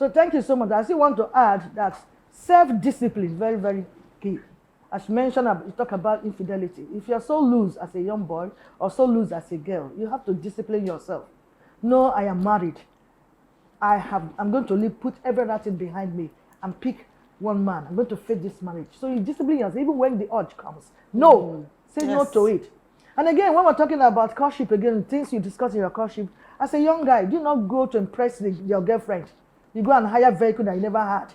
So thank you so much. I still want to add that self-discipline is very, very key. As mentioned, you talk about infidelity. If you're so loose as a young boy or so loose as a girl, you have to discipline yourself. No, I am married. I'm going to put everything behind me and pick one man. I'm going to face this marriage. So you discipline yourself even when the urge comes. No, say no to it. And again, when we're talking about courtship, again, things you discuss in your courtship, as a young guy, do not go to impress your girlfriend. You go and hire a vehicle that you never had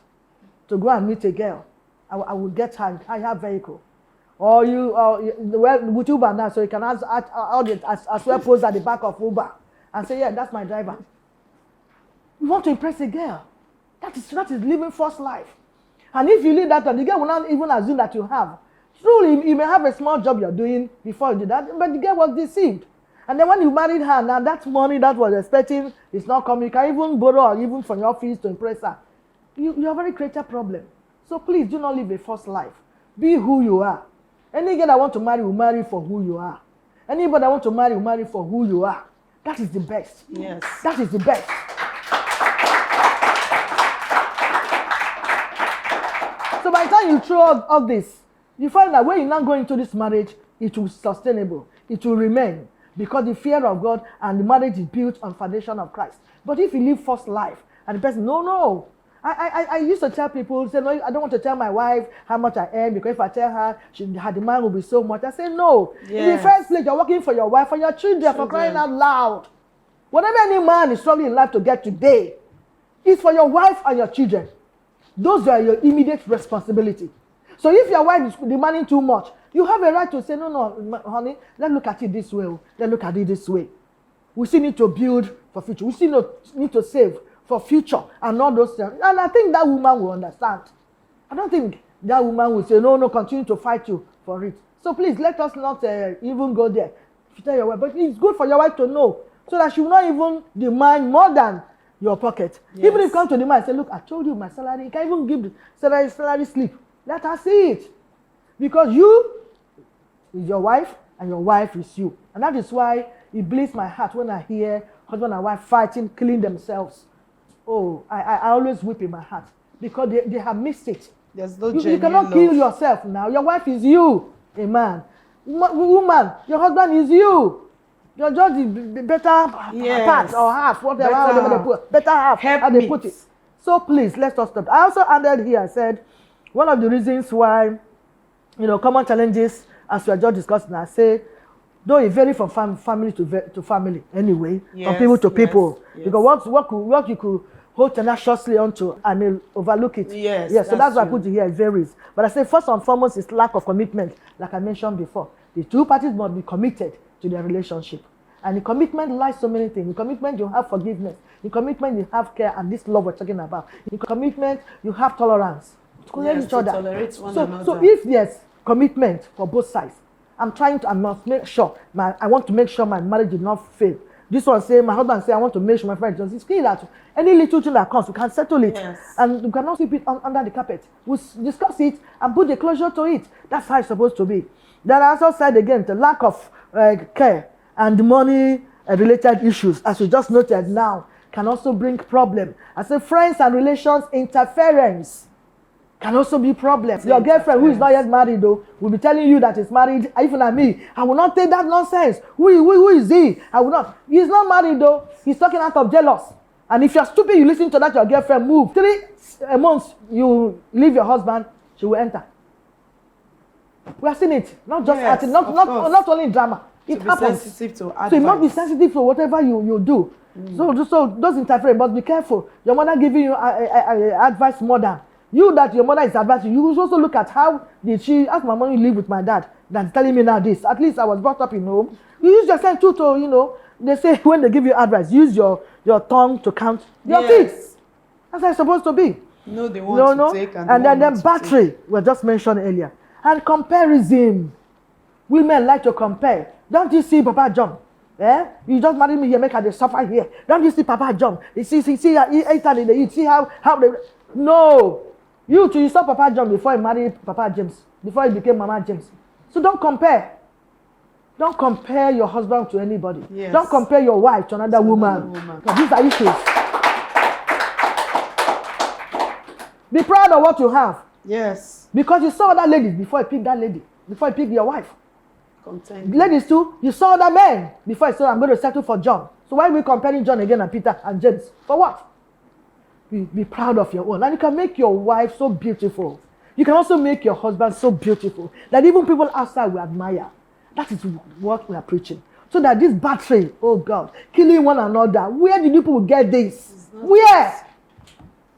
to go and meet a girl. I will get her hire vehicle. Or with Uber now, so you can as well pose at the back of Uber and say, yeah, that's my driver. You want to impress a girl. That is living first life. And if you leave that, the girl will not even assume that you have. Truly, you may have a small job you're doing before you do that, but the girl was deceived. And then when you married her, now that money that was expecting is not coming. You can even borrow or even from your fees to impress her. You have already created a problem. So please do not live a false life. Be who you are. Any girl that want to marry will marry for who you are. Anybody that want to marry will marry for who you are. That is the best. Yes. That is the best. So by the time you throw all this, you find that when you now go into this marriage, it will be sustainable. It will remain. Because the fear of God and the marriage is built on foundation of Christ. But if you live false life, and the person, no. I used to tell people, say, no, I don't want to tell my wife how much I earn, because if I tell her, her demand will be so much. I say, no. Yes. In the first place, you're working for your wife, for your children, for crying out loud. Whatever any man is struggling in life to get today, is for your wife and your children. Those are your immediate responsibility. So if your wife is demanding too much, you have a right to say, no, honey, let's look at it this way. Let's look at it this way. We still need to build for future. We still need to save for future and all those things. And I think that woman will understand. I don't think that woman will say, no, continue to fight you for it. So please, let us not even go there. If you tell your wife, but it's good for your wife to know, so that she will not even demand more than your pocket. Yes. Even if you come to the man and say, look, I told you my salary, you can even give the salary slip. Let her see it. Because you is your wife and your wife is you. And that is why it bleeds my heart when I hear husband and wife fighting, killing themselves. Oh, I always weep in my heart. Because they have missed it. There's no you cannot kill yourself now. Your wife is you, a man. Woman, your husband is you. You're just the better part or half, whatever they put. Better half, how they put it. So please, let's not stop. I also added here, I said, one of the reasons why, common challenges, as we are just discussing, I say, though it varies from family to family anyway, from people to people. Yes. Because what you could hold tenaciously onto, I may overlook it. Yes, so that's why I put it here, it varies. But I say, first and foremost, is lack of commitment, like I mentioned before. The two parties must be committed to their relationship. And in commitment lies so many things. In commitment, you have forgiveness. In commitment, you have care, and this love we're talking about. In commitment, you have tolerance. Yes, each other. Tolerate one another. So if there's commitment for both sides, I must make sure, I want to make sure my marriage did not fail. This one say, my husband say, I want to make sure my friend does. It's clear that any little thing that comes, we can settle it. Yes. And we cannot sweep it under the carpet. We'll discuss it and put the closure to it. That's how it's supposed to be. Then I also said again, the lack of care and money-related issues, as we just noted now, can also bring problem. I say friends and relations interference can also be problems. Your girlfriend who is not yet married though will be telling you that he's married, even at me. I will not take that nonsense. Who is he? I will not. He's not married though. He's talking out of jealous. And if you're stupid, you listen to that, your girlfriend move. 3 months, you leave your husband, she will enter. We have seen it. Not just acting, not only in drama. It happens. Sensitive to advice. So you must be sensitive to whatever you do. So those interference, but be careful. Your mother giving you advice more than you, that your mother is advising. You should also look at how did she, ask my mom, you live with my dad, than telling me now this. At least I was brought up in home. You use your sense too to, they say when they give you advice, use your tongue to count your teeth. That's how it's supposed to be. No, they want to take and then battery, we just mentioned earlier. And comparison. Women like to compare. Don't you see Papa John? You just married me here, make her they suffer here. Don't you see Papa John? You see how he ate and they eat. See how they... No. You saw Papa John before he married Papa James. Before he became Mama James. So don't compare. Don't compare your husband to anybody. Yes. Don't compare your wife to another woman. Because these are issues. Be proud of what you have. Yes. Because you saw that lady before you pick that lady. Before you pick your wife. Content. Ladies too, you saw that man before you said, I'm going to settle for John. So why are we comparing John again and Peter and James? For what? Be proud of your own. And you can make your wife so beautiful. You can also make your husband so beautiful that even people outside will admire. That is what we are preaching. So that this battery, oh God, killing one another, where did people get this? Where?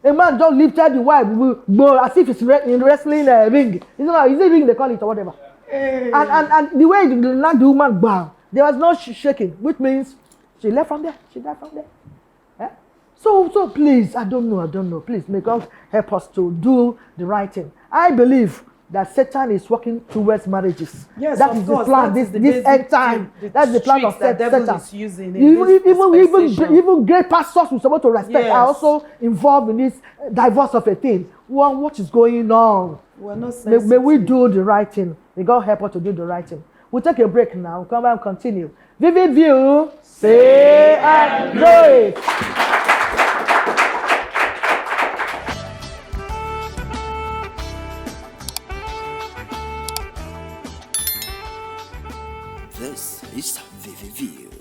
A man just lifted the wife as if it's in wrestling ring. Is it ring they call it or whatever? Hey. And the way the woman bam, there was no shaking, which means she left from there. She died from there. Eh? So please, I don't know. Please, may God help us to do the right thing. I believe that Satan is working towards marriages. Yes, that is the plan. This end time. That's the plan of Satan. Is using even great pastors who are supposed to respect yes. are also involved in this divorce of a thing. Well, what is going on? We're not may we do the right thing. May God help us to do the right thing. We'll take a break now. We'll come back and continue. Vivid view. Say and do it. This is Vivid View.